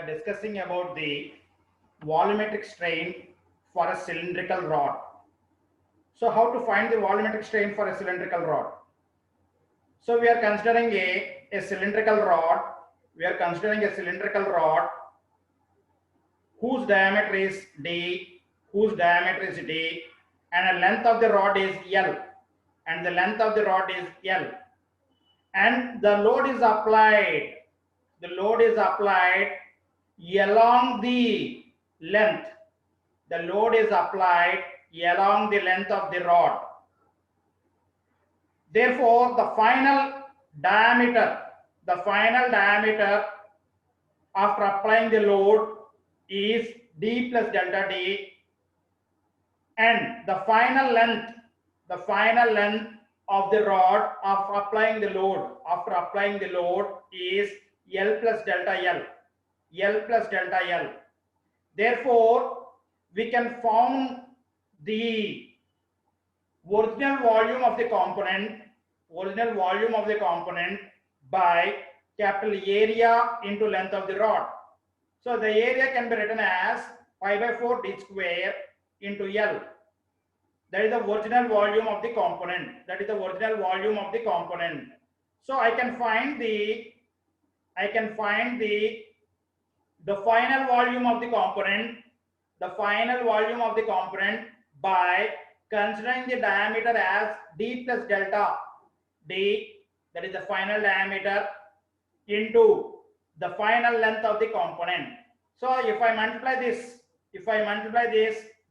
Discussing about the volumetric strain for a cylindrical rod. So how to find the volumetric strain for a cylindrical rod? So we are considering a cylindrical rod. We are considering a cylindrical rod whose diameter is D, and the length of the rod is L, and the load is applied. The load is applied along the length. The load is applied along the length of the rod. Therefore, the final diameter after applying the load is d plus delta d, and the final length of the rod after applying the load is L plus delta L. Therefore, we can found the original volume of the component by capital area into length of the rod. So the area can be written as pi by 4 d square into L. That is the original volume of the component. So I can find the final volume of the component by considering the diameter as d plus delta d, that is the final diameter, into the final length of the component. So if I multiply this,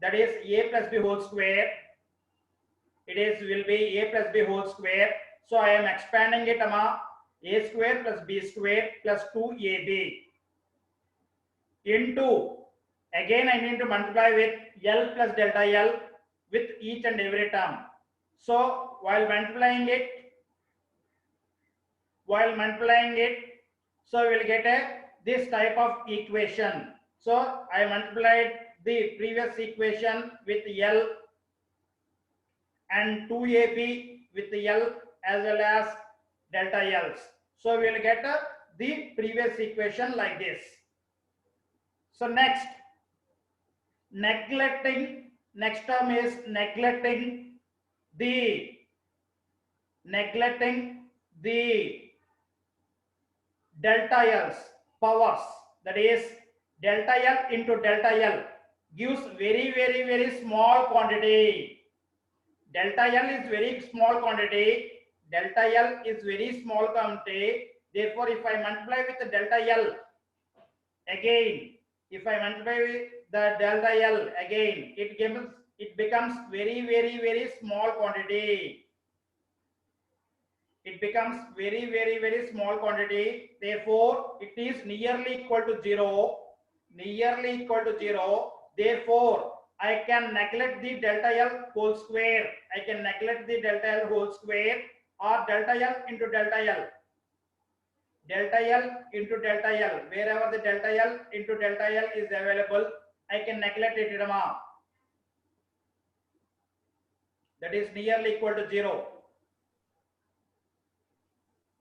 that is a plus b whole square. Will be a plus b whole square. So I am expanding it, a square plus b square plus 2ab into, again I need to multiply with L plus delta L with each and every term. So while multiplying it, so we will get this type of equation. So I multiplied the previous equation with L and 2ab with L as well as delta L's. So we will get the previous equation like this. So next term is neglecting the delta L's powers, that is delta L into delta L gives very small quantity. Delta L is very small quantity. Therefore, if I multiply with the delta L again, it becomes very small quantity. Therefore, it is nearly equal to zero. Therefore, I can neglect the delta L whole square. Or delta L into delta L. Wherever the delta L into delta L is available, I can neglect it. That is nearly equal to 0.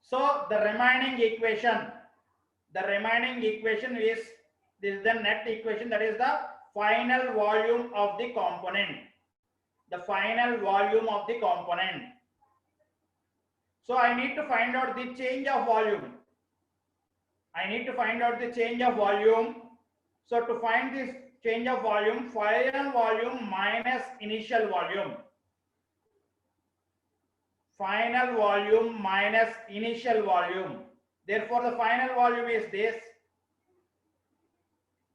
So the remaining equation is, this is the net equation, that is the final volume of the component. So I need to find out the change of volume. So to find this change of volume, final volume minus initial volume. Therefore, the final volume is this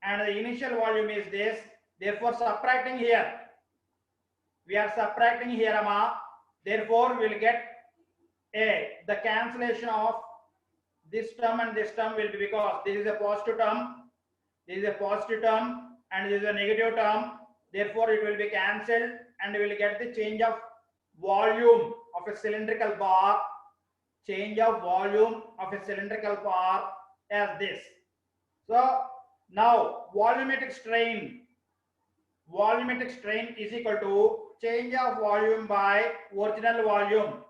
and the initial volume is this. Therefore, subtracting here, therefore we will get the cancellation of this term and this term will be, because this is a positive term and this is a negative term. Therefore, it will be cancelled and we will get the change of volume of a cylindrical bar as this. So now volumetric strain is equal to change of volume by original volume.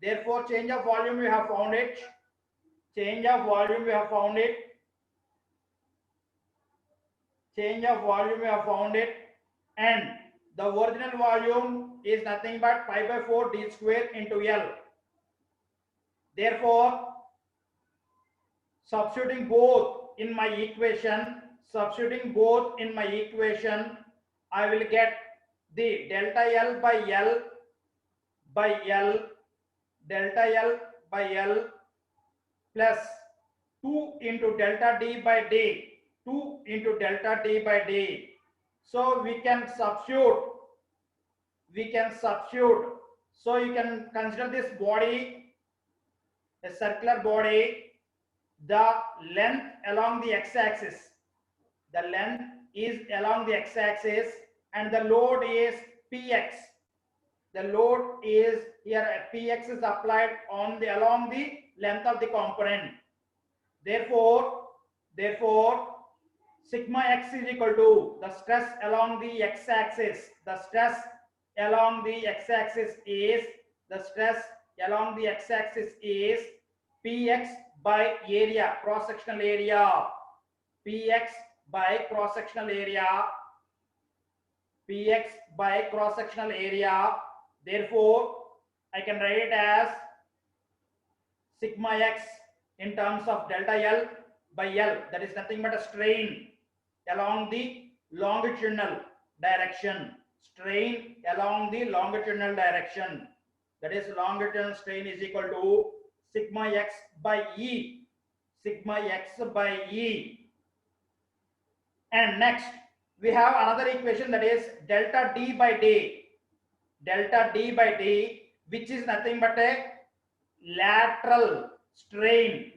Therefore, change of volume, we have found it. change of volume we have found it, change of volume we have found it, and the original volume is nothing but pi by 4 d square into L. Therefore, substituting both in my equation, I will get the delta L by L by L, delta L by L plus 2 into delta D by D, 2 into delta D by D. So we can substitute, so you can consider this body a circular body. The length along the x-axis, the length is along the x-axis, and the load is px. The load is here, px is applied on the along the length of the component. Therefore sigma x is equal to the stress along the x-axis. The stress along the x-axis is px by area, cross-sectional area. Px by cross-sectional area. Therefore, I can write it as sigma x in terms of delta L by L. That is nothing but a strain along the longitudinal direction. Strain along the longitudinal direction. That is, longitudinal strain is equal to sigma x by E. Sigma x by E. And next, we have another equation, that is delta D by D. Delta D by D, which is nothing but a lateral strain,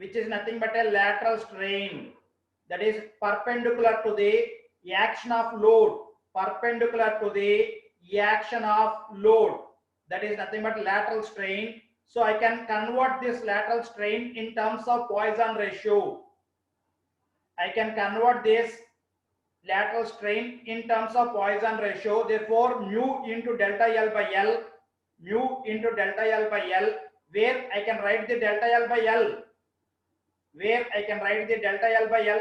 that is perpendicular to the action of load, that is nothing but lateral strain. So I can convert this lateral strain in terms of Poisson ratio. Therefore, mu into delta L by L, where I can write the delta L by L,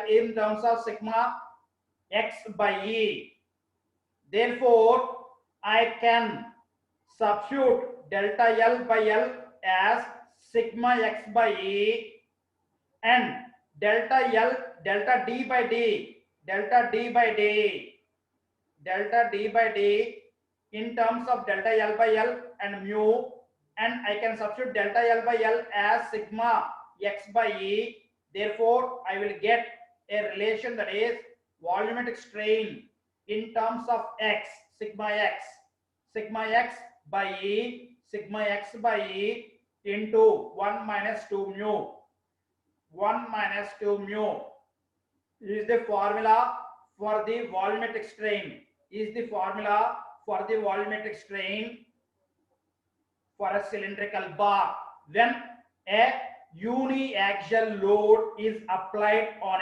in terms of sigma x by E. Therefore, I can substitute delta L by L as sigma x by E, and delta D by D in terms of delta L by L and mu, and I can substitute delta L by L as sigma x by E. Therefore, I will get a relation, that is volumetric strain in terms of x, sigma x by E into 1 minus 2 mu. 1 minus 2 mu is the formula for the volumetric strain, for a cylindrical bar when a uniaxial load is applied on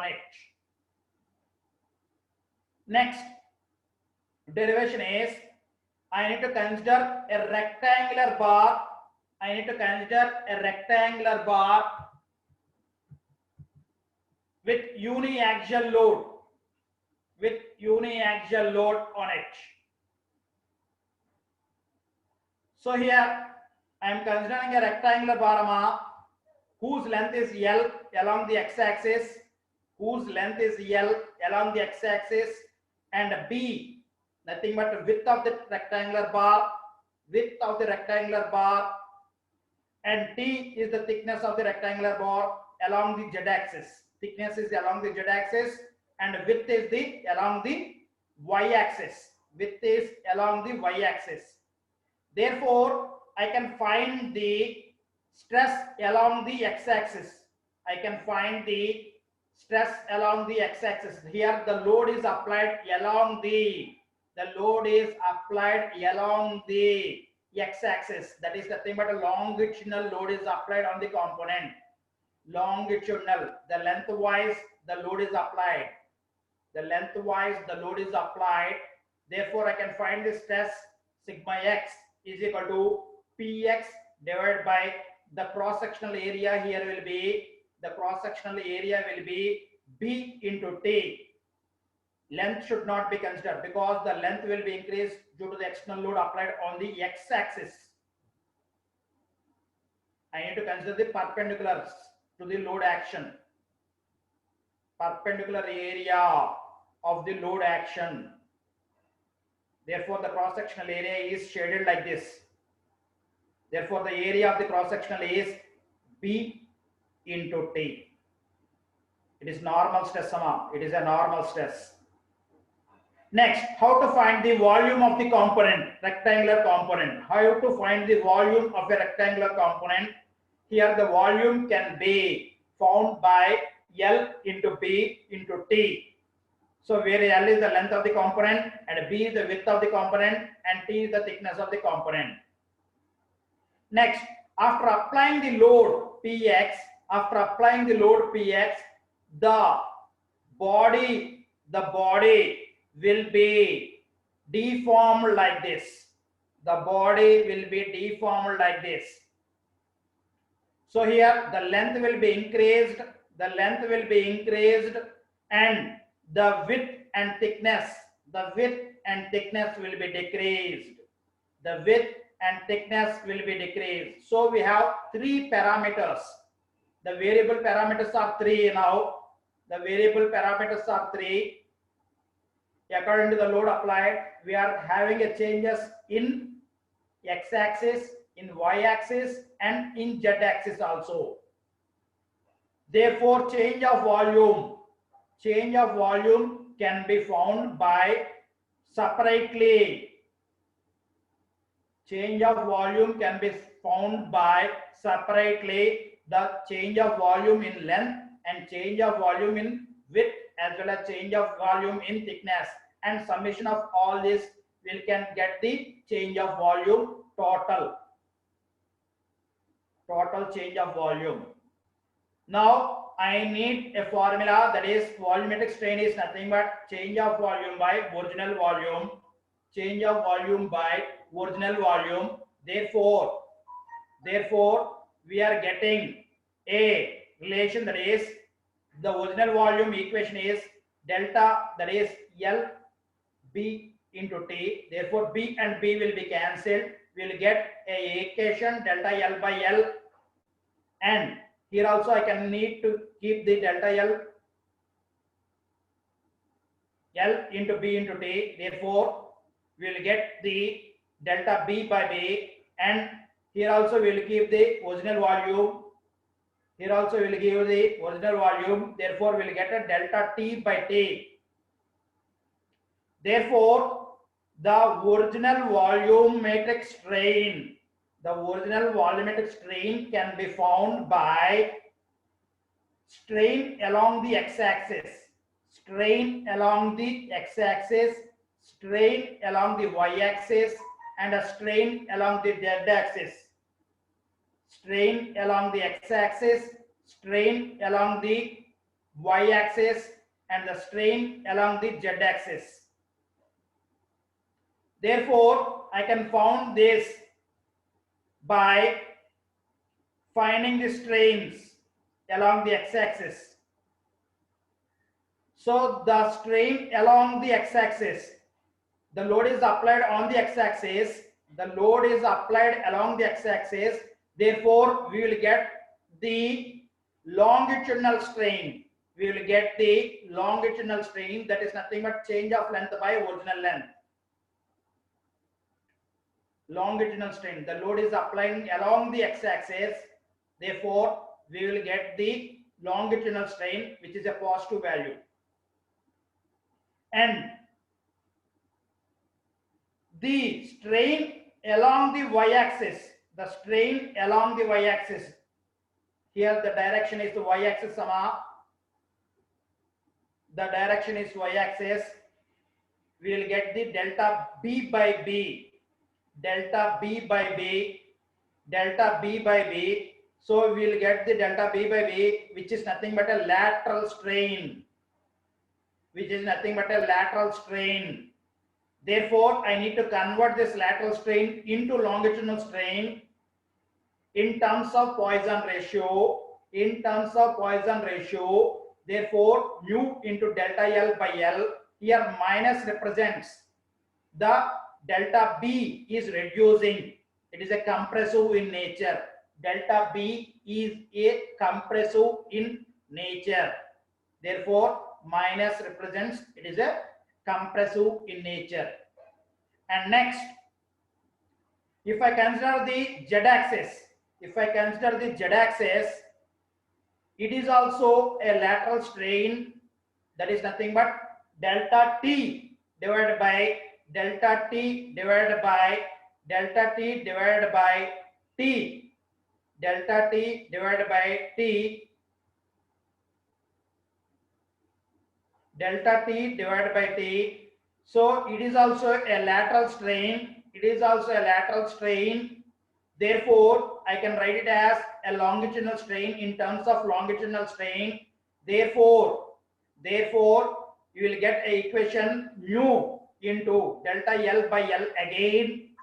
it. Next derivation is, I need to consider a rectangular bar. With uniaxial load on it. So here I am considering a rectangular bar whose length is L along the x-axis, and B, nothing but the width of the rectangular bar, and T is the thickness of the rectangular bar along the z-axis. Thickness is along the z-axis, and width is along the y-axis. Therefore, I can find the stress along the x-axis. Here the load is applied along the x-axis. That is nothing but a longitudinal load is applied on the component. The lengthwise the load is applied. Therefore, I can find the stress sigma x is equal to px divided by the cross sectional area here will be, the cross sectional area will be b into t. Length should not be considered because the length will be increased due to the external load applied on the x-axis. I need to consider the perpendiculars to the load action, perpendicular area of the load action. Therefore, the cross-sectional area is shaded like this. Therefore, the area of the cross-sectional is B into T. It is normal stress, it is a normal stress. Next, how to find the volume of the component, rectangular component. How to find the volume of a rectangular component? Here the volume can be found by L into B into T. So where L is the length of the component and B is the width of the component and T is the thickness of the component. Next, after applying the load Px, the body will be deformed like this. The body will be deformed like this. So here the length will be increased, and the width and thickness will be decreased. So we have three parameters. The variable parameters are three now. According to the load applied, we are having a changes in x-axis, in y-axis, and in z-axis also. Therefore, change of volume can be found by separately. The change of volume in length and change of volume in width as well as change of volume in thickness, and summation of all this we can get the change of volume total change of volume. Now I need a formula, that is volumetric strain is nothing but change of volume by original volume. Therefore we are getting a relation, that is the original volume equation is delta, that is L B into T. Therefore B and B will be cancelled. We will get a equation delta L by L, and here also I can need to keep the delta L into B into T. Therefore we will get the delta B by B, and here also we will keep the original volume. Therefore we will get a delta T by T. Therefore, the original volumetric strain can be found by strain along the x-axis, strain along the y-axis, and a strain along the z-axis. Strain along the x-axis, strain along the y-axis, and the strain along the z-axis. Therefore, I can find this by finding the strains along the x-axis. So the strain along the x-axis, the load is applied on the x-axis, along the x-axis. Therefore, we will get the longitudinal strain. That is nothing but change of length by original length. Longitudinal strain. The load is applying along the x-axis. Therefore, we will get the longitudinal strain, which is a positive value. And the strain along the y-axis, here the direction is the y-axis, we will get the delta B by B. So we will get the delta B by B, which is nothing but a lateral strain. Therefore, I need to convert this lateral strain into longitudinal strain. in terms of Poisson ratio, therefore mu into delta L by L, here minus represents the delta B is reducing. It is a compressive in nature. Delta B is a compressive in nature. Therefore, minus represents it is a compressive in nature. And next, if I consider the z-axis, it is also a lateral strain, that is nothing but delta T divided by delta T divided by delta T divided by T, delta T divided by T, delta T divided by T. So it is also a lateral strain. Therefore, I can write it as a longitudinal strain in terms of longitudinal strain. Therefore, you will get a equation mu into delta L by L again.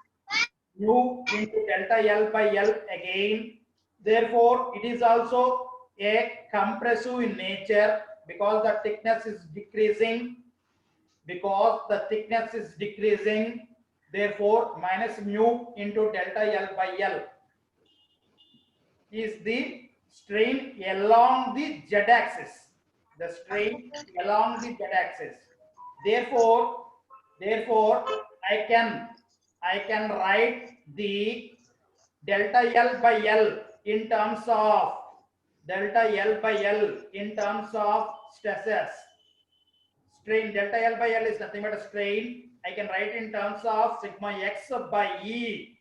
Mu into delta L by L again. Therefore, it is also a compressive in nature because the thickness is decreasing. Therefore, minus mu into delta L by L is the strain along the z-axis. Therefore, I can write the delta L by L in terms of stresses. Strain delta L by L is nothing but a strain. I can write in terms of sigma x by E.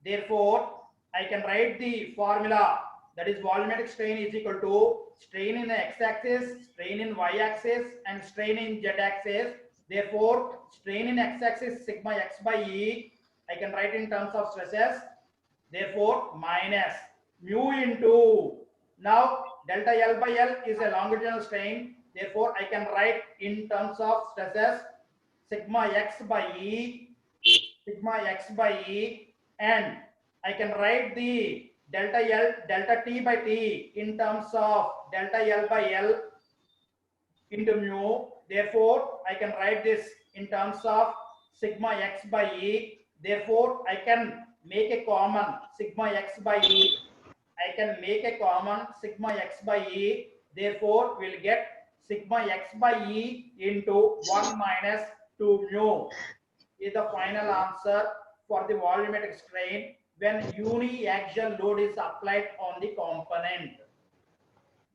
Therefore, I can write the formula, that is volumetric strain is equal to strain in the x-axis, strain in y-axis, and strain in z-axis. Therefore, strain in x-axis sigma x by E, I can write in terms of stresses. Therefore, minus mu into, now delta L by L is a longitudinal strain. Therefore, I can write in terms of stresses sigma x by E, and I can write the delta T by T in terms of delta L by L into mu. Therefore, I can write this in terms of sigma x by E. Therefore, I can make a common sigma x by E. Therefore, we'll get sigma x by E into 1 minus 2 mu is the final answer for the volumetric strain when uniaxial load is applied on the component.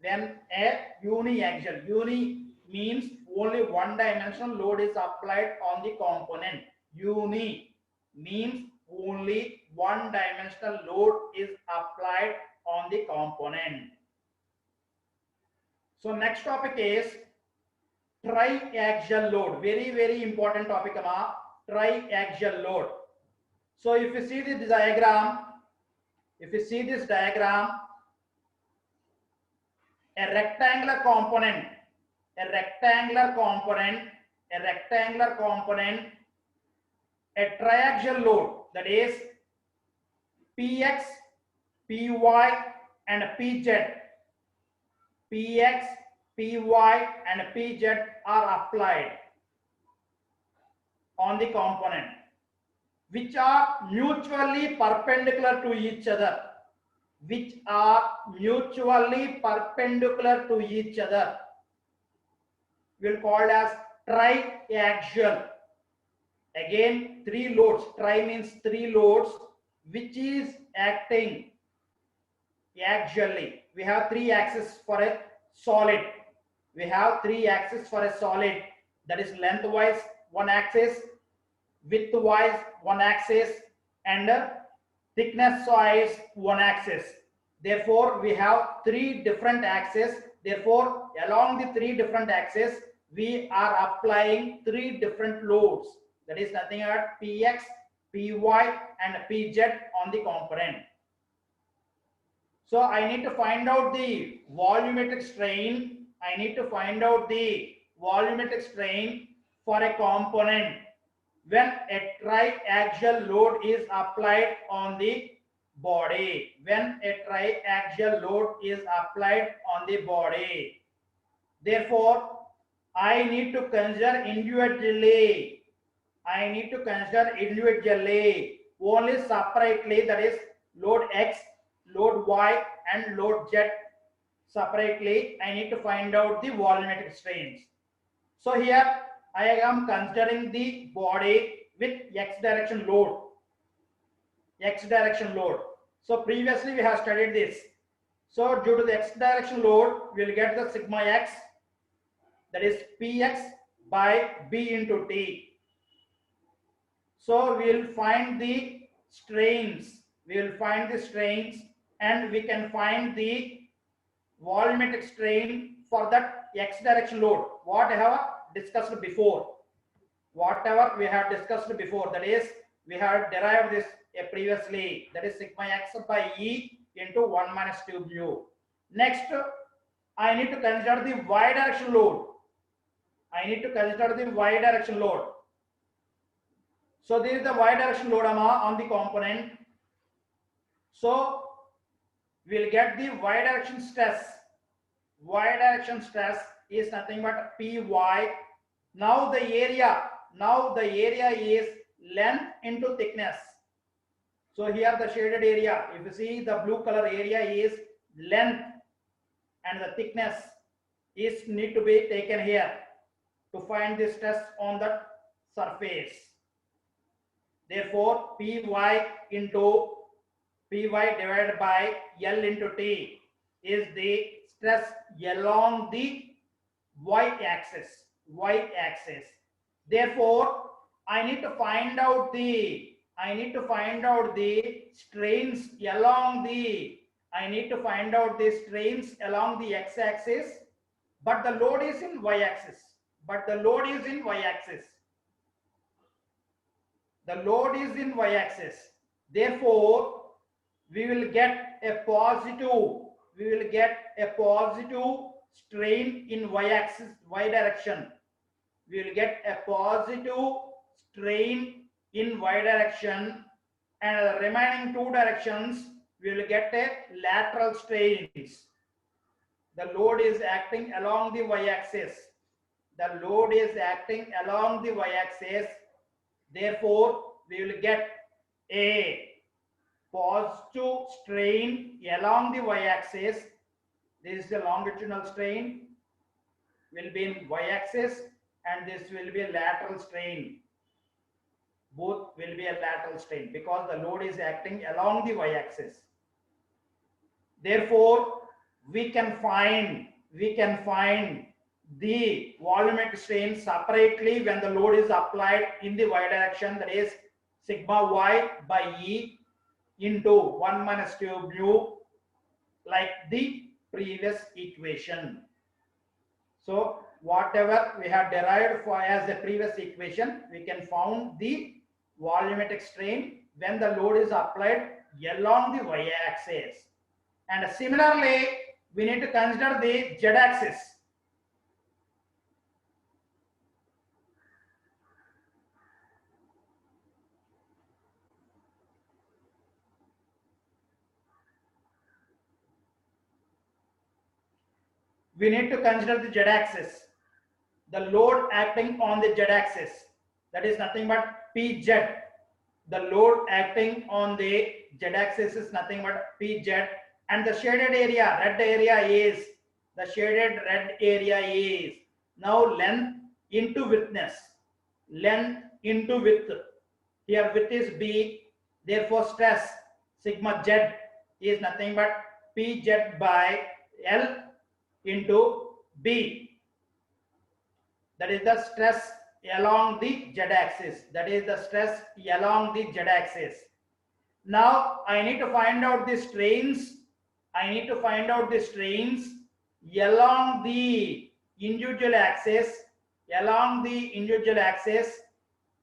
When a uniaxial, uni means only one dimensional load is applied on the component. Uni means only one dimensional load is applied on the component. So next topic is triaxial load. Very important topic, triaxial load. So if you see this diagram, a rectangular component, a triaxial load, that is Px, Py and Pz. Px, Py and Pz are applied on the component, which are mutually perpendicular to each other. We'll call it as triaxial. Again, three loads. Tri means three loads, which is acting axially. We have three axes for a solid. That is lengthwise one axis, widthwise one axis, and thickness-wise one axis. Therefore, we have three different axes. Therefore, along the three different axes, we are applying three different loads. That is nothing but Px, Py, and Pz on the component. So I need to find out the volumetric strain. For a component. when a triaxial load is applied on the body. When a triaxial load is applied on the body. Therefore, I need to consider individually. I need to consider individually, only separately, that is load X, load Y, and load Z separately. I need to find out the volumetric strains. So here I am considering the body with X direction load. X direction load. So previously we have studied this. So due to the X direction load, we will get the sigma X, that is Px by B into T. So we will find the strains. We will find the strains, and we can find the volumetric strain for that X direction load. What I have discussed before. Whatever we have discussed before, that is, we have derived this previously, that is sigma X by E into 1 minus 2 mu. Next, I need to consider the Y direction load. I need to consider the Y direction load. So this is the Y direction load on the component. So we'll get the Y direction stress. Y direction stress is nothing but Py. Now the area is length into thickness. So here the shaded area, if you see the blue color area is length, and the thickness is need to be taken here to find the stress on the surface. Therefore, Py divided by L into T is the stress along the y-axis. Therefore, I need to find out the strains along the x-axis, but the load is in y-axis. Therefore, we will get a positive strain in y-axis, y direction. We will get a positive strain in y direction, and the remaining two directions we will get a lateral strains. The load is acting along the y-axis. Therefore, we will get a positive strain along the y-axis. This is the longitudinal strain, will be in y-axis, and this will be a lateral strain. Both will be a lateral strain because the load is acting along the y-axis. Therefore, we can find the volumetric strain separately when the load is applied in the y direction, that is sigma y by E into 1 minus 2 mu, like the previous equation. So whatever we have derived for as the previous equation, we can find the volumetric strain when the load is applied along the y-axis. And similarly, we need to consider the z-axis. We need to consider the z-axis. The load acting on the z-axis, that is nothing but Pz. The load acting on the z-axis is nothing but Pz, and the shaded area, red area is now length into widthness. Here width is B, therefore stress sigma z is nothing but Pz by L into B. That is the stress along the z-axis. Now I need to find out the strains. Along the individual axis.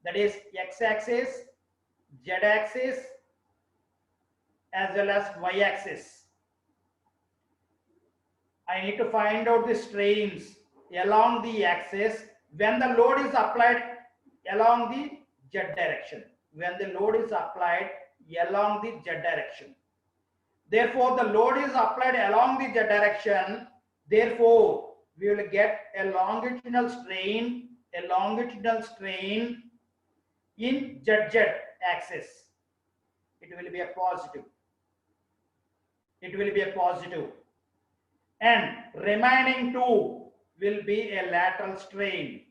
That is x-axis, z-axis, as well as y-axis. I need to find out the strains along the axis when the load is applied along the Z direction, when the load is applied along the Z direction. Therefore, the load is applied along the Z direction. Therefore, we will get a longitudinal strain in ZZ axis. It will be a positive. It will be a positive. And remaining two will be a lateral strain.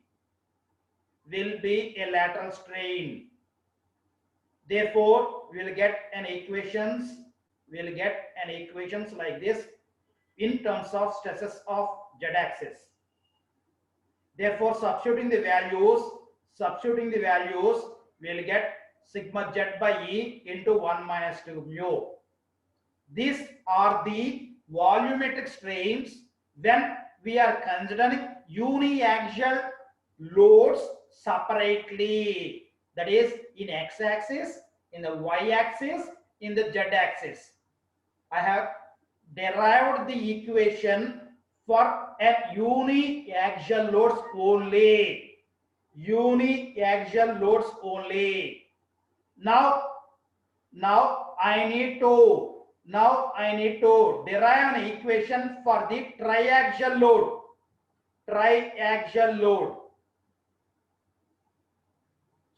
Therefore, we will get an equations like this in terms of stresses of Z axis. Therefore, substituting the values, we will get sigma Z by E into 1 minus 2 mu. These are the volumetric strains when we are considering uniaxial loads separately, that is in x-axis, in the y-axis, in the z-axis. I have derived the equation for a uniaxial loads only. Now I need to derive an equation for the triaxial load.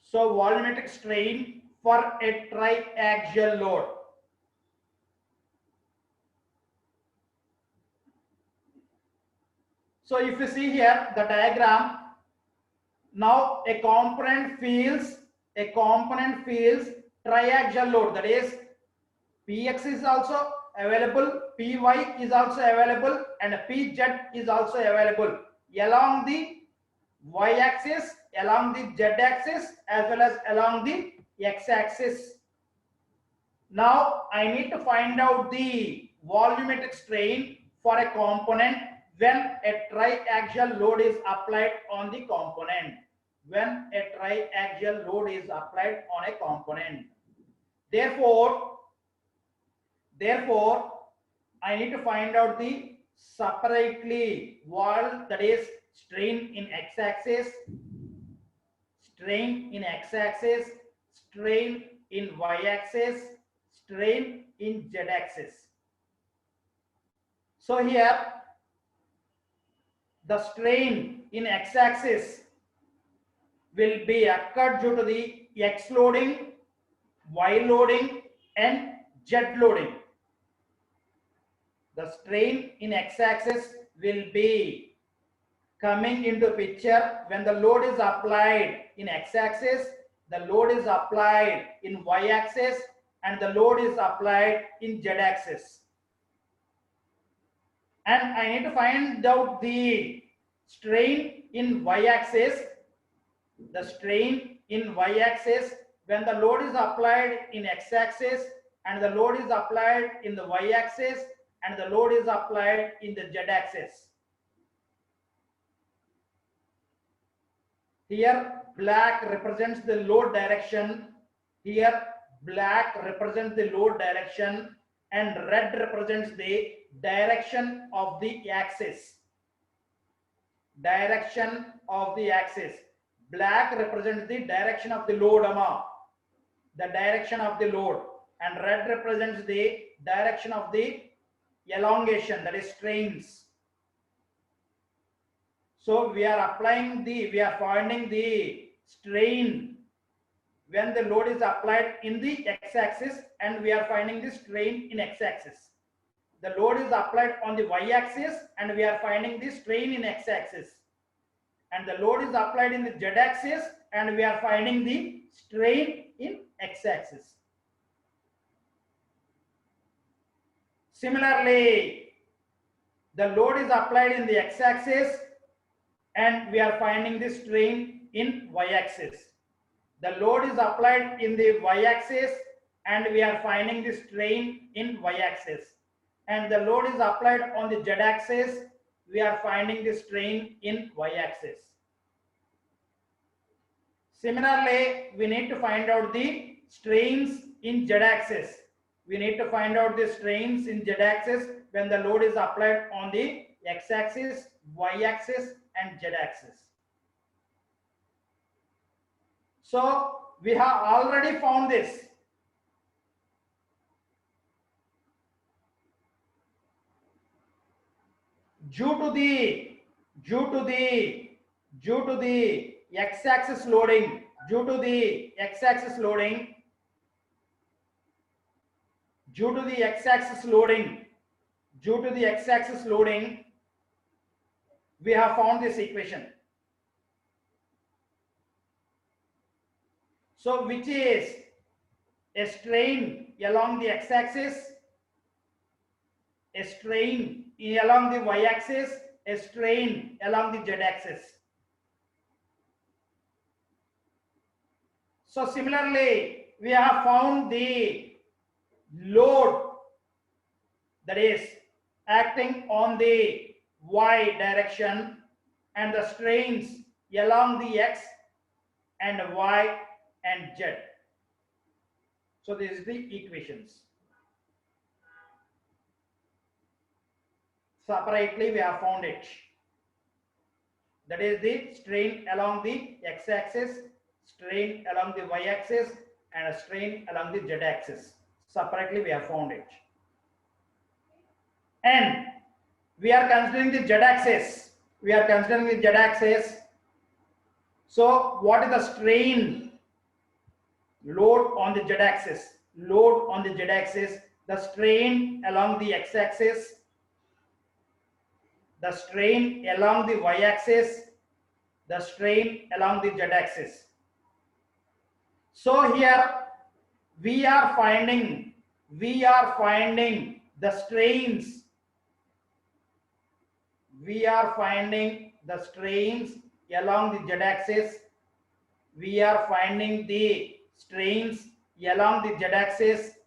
So volumetric strain for a triaxial load. So if you see here the diagram, now a component feels triaxial load, that is Px is also available, Py is also available, and Pz is also available along the y-axis, along the z-axis, as well as along the x-axis. Now I need to find out the volumetric strain for a component when a triaxial load is applied on the component. Therefore, I need to find out the separately that is strain in x-axis, strain in y-axis, strain in z-axis. So here the strain in x-axis will be occurred due to the x loading, y loading, and z loading. The strain in x-axis will be coming into picture when the load is applied in x-axis, the load is applied in y-axis, and the load is applied in z-axis. And I need to find out the strain in y-axis. The strain in y-axis when the load is applied in x-axis, and the load is applied in the y-axis, and the load is applied in the z-axis. Here black represents the load direction. And red represents the direction of the axis. Black represents the direction of the load, and red represents the direction of the elongation, that is strains. So we are finding the strain when the load is applied in the x-axis, and we are finding the strain in x-axis. The load is applied on the y-axis, and we are finding the strain in x-axis. And the load is applied in the z-axis, and we are finding the strain in x-axis. Similarly, the load is applied in the x-axis, and we are finding the strain in y-axis. The load is applied in the y-axis, and we are finding the strain in y-axis. And the load is applied on the z-axis, we are finding the strain in y-axis. Similarly, we need to find out the strains in z-axis. When the load is applied on the x-axis, y-axis, and z-axis. So we have already found this. Due to the x-axis loading, due to the x-axis loading, we have found this equation. So which is a strain along the x-axis, a strain along the y-axis, a strain along the z-axis. So similarly, we have found the load that is acting on the y direction and the strains along the x and y and z. So this is the equations. Separately we have found it. That is the strain along the x-axis, strain along the y-axis and a strain along the z-axis. Separately we have found it. And we are considering the z-axis. So what is the strain load on the z-axis? The strain along the x-axis, the strain along the y-axis, the strain along the z-axis. So here we are finding the strains. We are finding the strains along the z-axis. We are finding the strains along the z-axis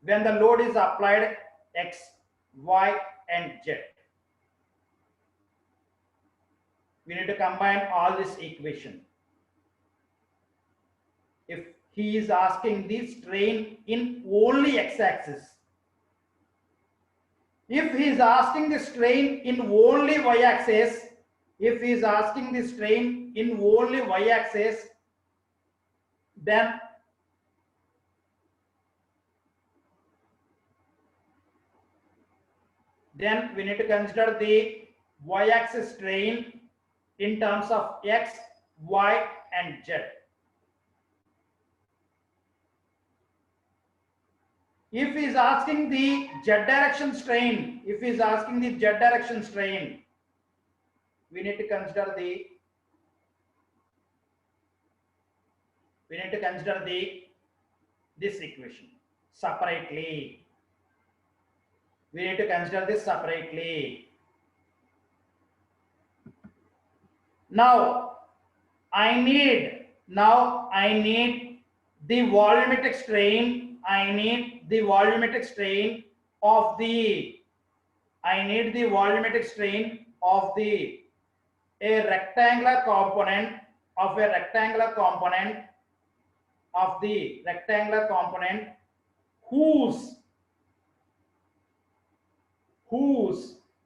when the load is applied x, y and z. We need to combine all this equation. If he is asking the strain in only x-axis, if he is asking the strain in only y-axis, then we need to consider the y-axis strain in terms of x, y and z. If he is asking the z direction strain, we need to consider this equation separately. Now I need the volumetric strain. Of a rectangular component whose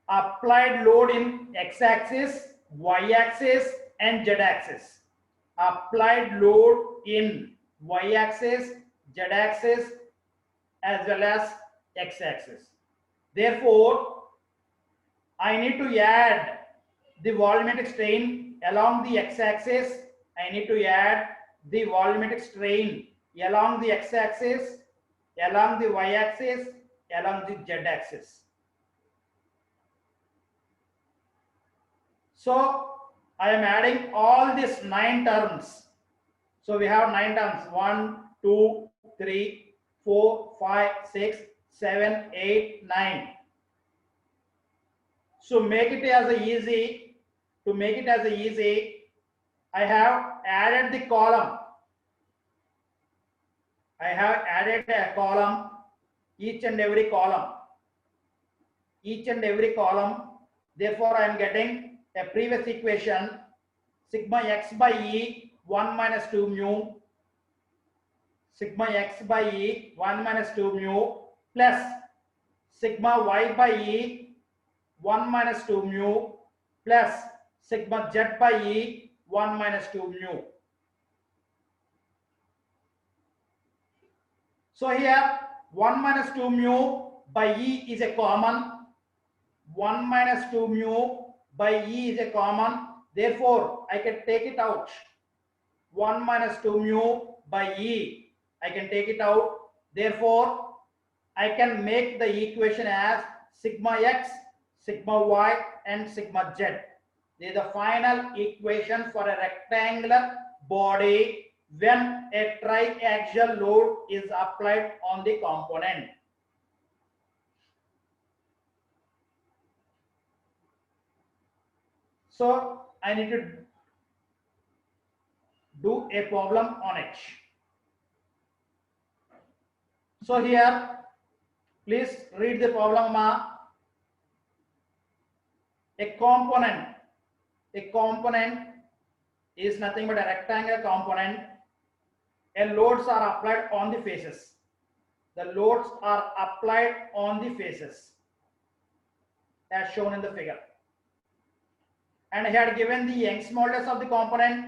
applied load in x-axis, y-axis and z-axis. Applied load in y-axis, z-axis as well as x-axis. Therefore, I need to add the volumetric strain along the x-axis. I need to add the volumetric strain along the x-axis, along the y-axis, along the z-axis. So I am adding all these 9 terms. So we have 9 terms: 1, 2, 3, 4, 5, 6, 7, 8, 9. So make it as a easy. I have added the column. I have added a column, each and every column. Therefore, I am getting a previous equation: sigma x by E 1 minus 2 mu, sigma x by E 1 minus 2 mu plus sigma y by E 1 minus 2 mu plus sigma z by E 1 minus 2 mu. So here 1 minus 2 mu by E is a common. 1 minus 2 mu by E is a common. Therefore, I can take it out. 1 minus 2 mu by E, I can take it out. Therefore, I can make the equation as sigma x, sigma y, and sigma z. This is the final equation for a rectangular body when a triaxial load is applied on the component. So I need to do a problem on it. So here, please read the problem. A component is nothing but a rectangular component, and loads are applied on the faces. The loads are applied on the faces as shown in the figure. And he had given the Young's modulus of the component,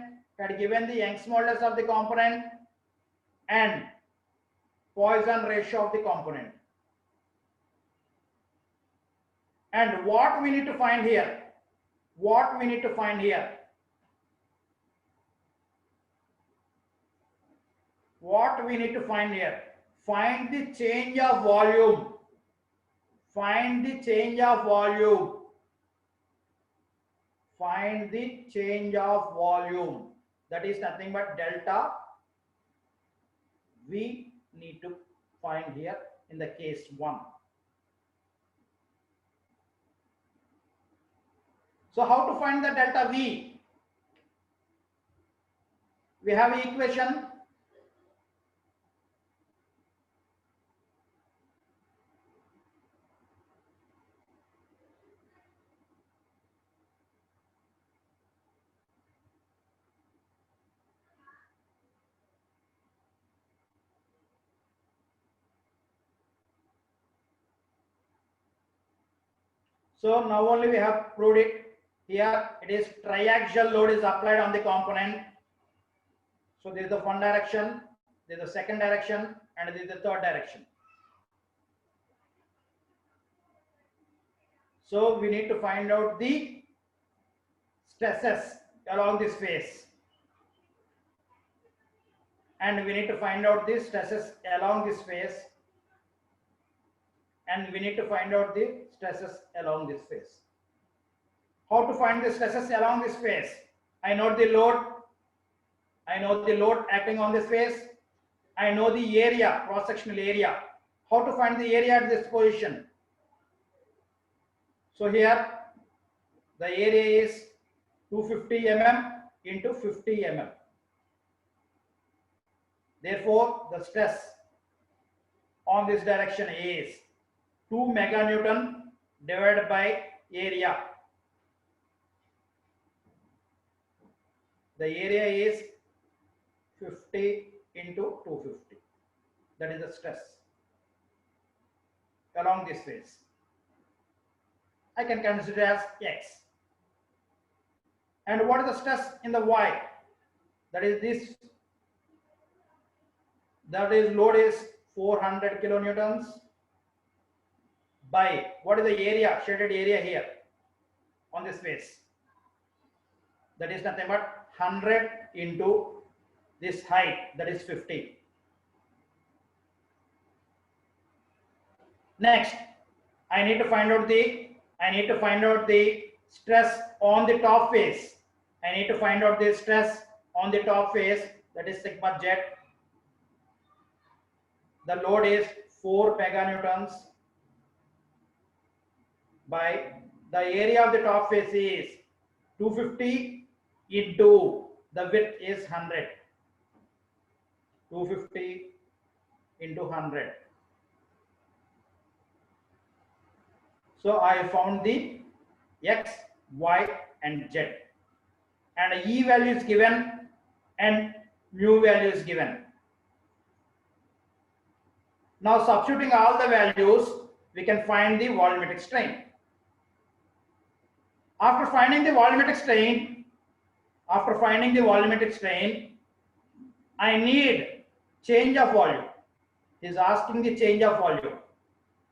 and Poisson ratio of the component. And what we need to find here? Find the change of volume. Find the change of volume. That is nothing but delta. We need to find here in the case 1. So how to find the delta V? We have an equation. So now only we have proved it. Here it is triaxial load is applied on the component. So this is the one direction, this is the second direction, and this is the third direction. So we need to find out the stresses along this face. And we need to find out the stresses along this face. And we need to find out the stresses along this face. How to find the stresses along this face? I know the load. I know the load acting on this face. I know the area, cross-sectional area. How to find the area at this position? So here the area is 250 mm into 50 mm. Therefore, the stress on this direction is 2 meganewton divided by area. The area is 50 into 250. That is the stress along this face. I can consider as X. And what is the stress in the Y? That is this. That is load is 400 kilonewtons by what is the area, shaded area here on this face? That is nothing but 100 into this height, that is 50. Next, I need to find out the stress on the top face. I need to find out the stress on the top face, that is sigma z. The load is 4 meganewtons by the area of the top face is 250 into the width is 100. 250 into 100. So I found the X, Y, and Z. And E value is given and mu value is given. Now substituting all the values, we can find the volumetric strain. After finding the volumetric strain, I need change of volume. He's asking the change of volume.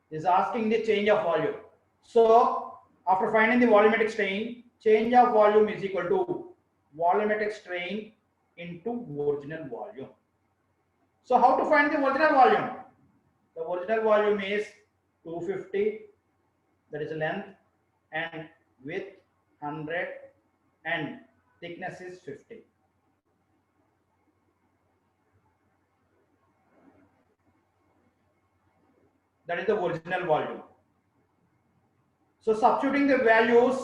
He's asking the change of volume. So after finding the volumetric strain, change of volume is equal to volumetric strain into original volume. So how to find the original volume? The original volume is 250, that is length, and width 100, and thickness is 50. That is the original volume. So substituting the values,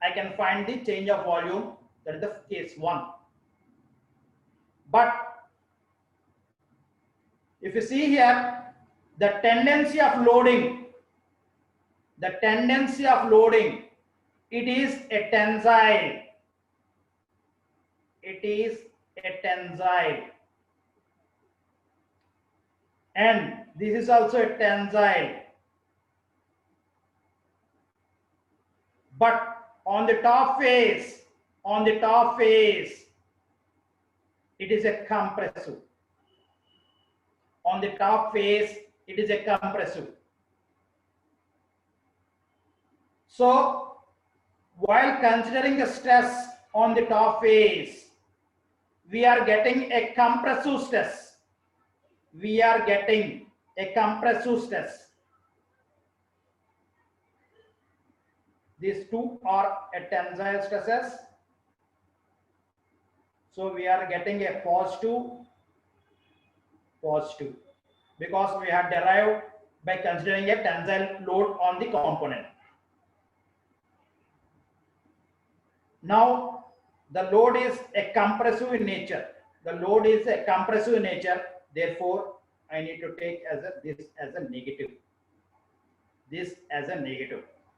I can find the change of volume. That is the case 1. But if you see here, the tendency of loading, it is a tensile. It is a tensile. And this is also a tensile. But on the top face, it is a compressive. On the top face, it is a compressive. So while considering the stress on the top face, we are getting a compressive stress. These two are a tensile stresses. So we are getting a positive, because we have derived by considering a tensile load on the component. Now the load is a compressive in nature. Therefore, I need to take this as a negative.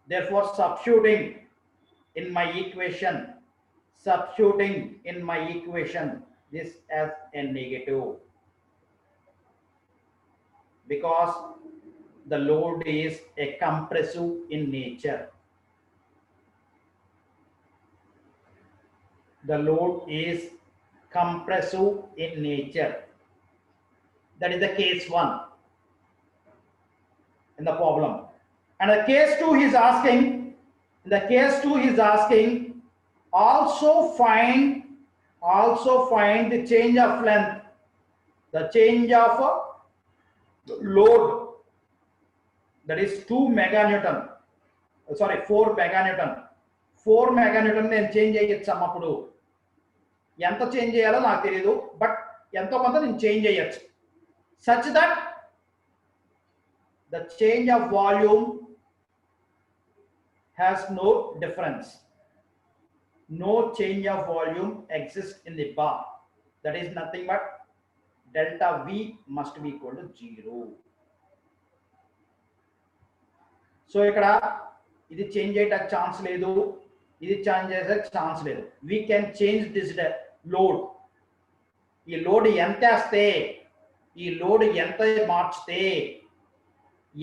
Therefore, substituting in my equation this as a negative, because the load is a compressive in nature. That is the case 1 in the problem. And the case 2 he is asking, also find the change of length, the change of load, that is 4 meganewton. 4 meganewton నేను change చేయొచ్చు అప్పుడు. ఎంత change చేయాలో నాకు తెలియదు, but ఎంతో కొంత నేను చేంజ్ చేయొచ్చు, such that the change of volume has no difference. No change of volume exists in the bar. That is nothing but delta V must be equal to 0. So ఇక్కడ ఇది change అయ్యేట chance లేదు, ఇది change చేసే chance లేదు. We can change this load. ఈ load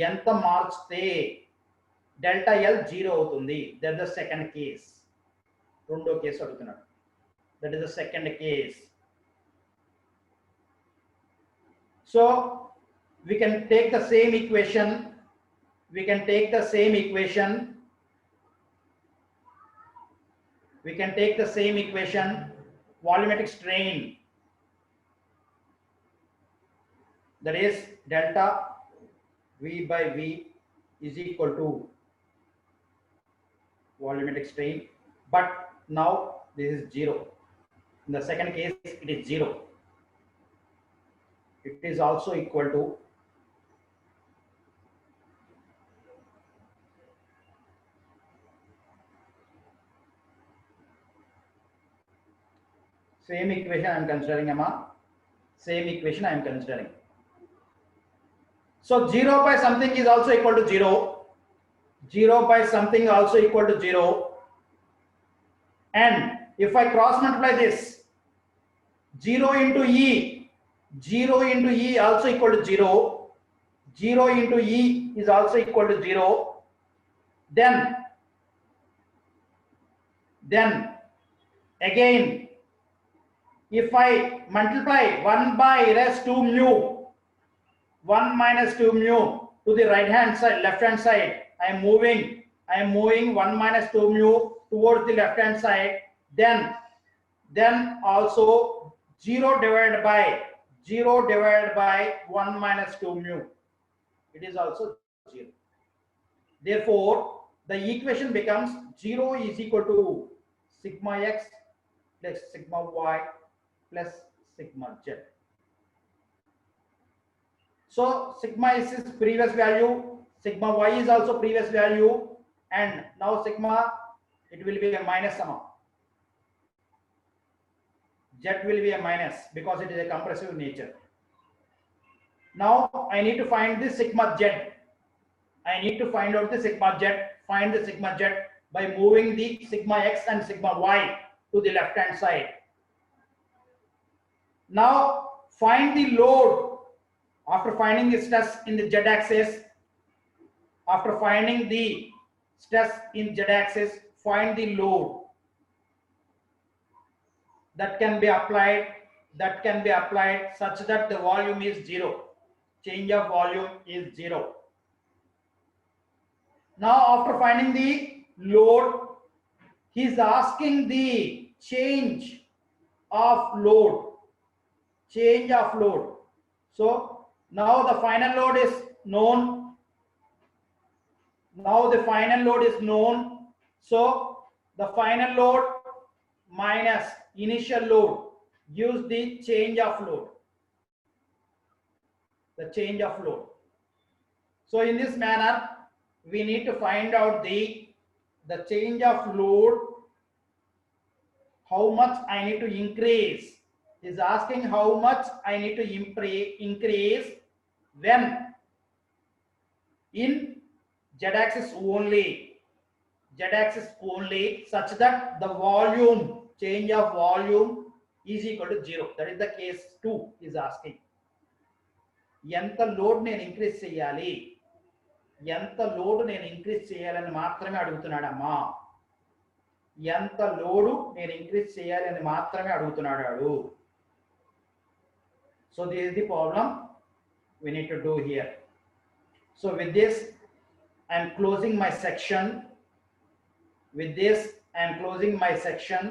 ఎంత మార్చితే delta L 0 అవుతుంది. That is the second case. రెండో కేసు అడుగుతున్నాడు. That is the second case. So we can take the same equation. Volumetric strain, that is delta V by V is equal to volumetric strain, but now this is 0. In the second case it is 0. It is also equal to same equation I am considering, So 0 by something is also equal to 0. 0 by something also equal to 0. And if I cross multiply this, 0 into E also equal to 0. 0 into E is also equal to 0. Then again if I multiply 1 by raised to mu, 1 minus 2 mu to the right hand side, left hand side, I am moving 1 minus 2 mu towards the left hand side, then also 0 divided by 1 minus 2 mu, it is also 0. Therefore, the equation becomes 0 is equal to sigma x plus sigma y plus sigma z. So sigma x is previous value, sigma y is also previous value, and now sigma, it will be a minus amount. Z will be a minus because it is a compressive nature. Now I need to find the sigma z. I need to find out the sigma z, find the sigma z by moving the sigma x and sigma y to the left hand side. Now find the load after finding the stress in the z axis. After finding the stress in z axis, find the load that can be applied such that the volume is 0. Change of volume is 0. Now after finding the load, he is asking the change of load. So now the final load is known. So the final load minus initial load gives the change of load. So in this manner, we need to find out the change of load, how much I need to increase. Is asking how much I need to increase when in z-axis only, such that the volume, change of volume is equal to 0. That is the case 2 is asking. ఎంత load నేను increase చేయాలని మాత్రమే అడుగుతున్నాడమ్మా. ఎంత load నేను increase చేయాలని మాత్రమే అడుగుతున్నాడు. So this is the problem we need to do here. So with this I am closing my section.